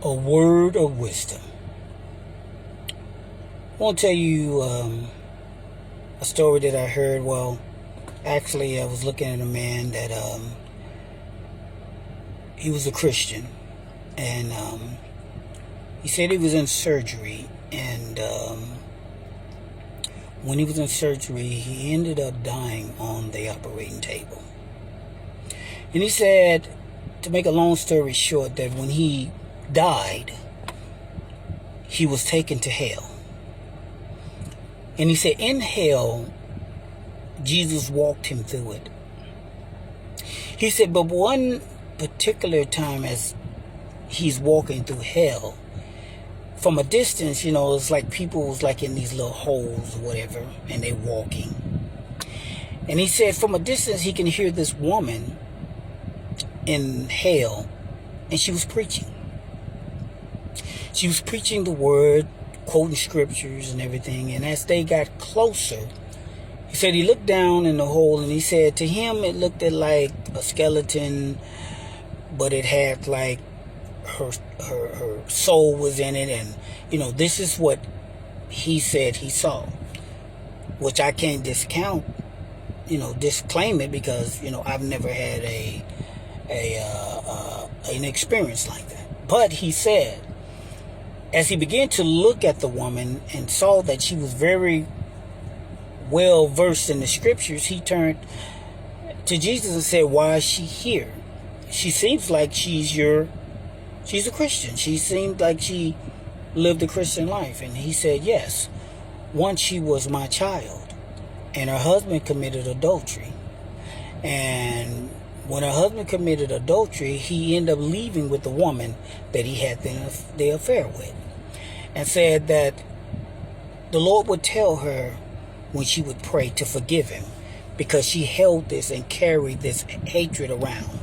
A word of wisdom. I want to tell you a story that I heard. Well, actually, I was looking at a man that he was a Christian, and he said he was in surgery, and when he was in surgery, he ended up dying on the operating table. And he said, to make a long story short, that when he died, he was taken to hell. And he said in hell, Jesus walked him through it. He said, but one particular time as he's walking through hell, from a distance, it's like people was like in these little holes or whatever, and they walking. And he said from a distance he can hear this woman in hell, and she was preaching. She was preaching the word, quoting scriptures and everything. And as they got closer, he said he looked down in the hole, and he said to him it looked like a skeleton, but it had like her soul was in it. And this is what he said he saw, which I can't discount, disclaim it, because I've never had an experience like that. But he said, as he began to look at the woman and saw that she was very well versed in the scriptures, he turned to Jesus and said, why is she here? She seems like she's a Christian. She seemed like she lived a Christian life. And he said, yes, once she was my child, and her husband committed adultery. And when her husband committed adultery, he ended up leaving with the woman that he had the affair with. And said that the Lord would tell her when she would pray to forgive him, because she held this and carried this hatred around.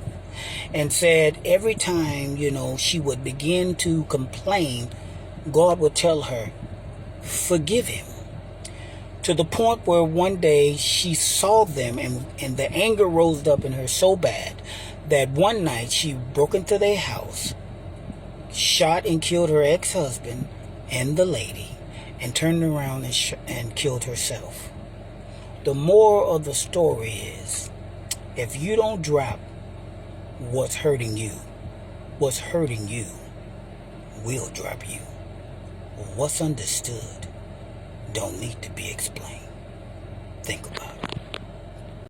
And said every time, she would begin to complain, God would tell her, forgive him. To the point where one day she saw them, and the anger rose up in her so bad that one night she broke into their house, shot and killed her ex-husband and the lady, and turned around and killed herself. The moral of the story is, if you don't drop what's hurting you will drop you. What's understood don't need to be explained. Think about it.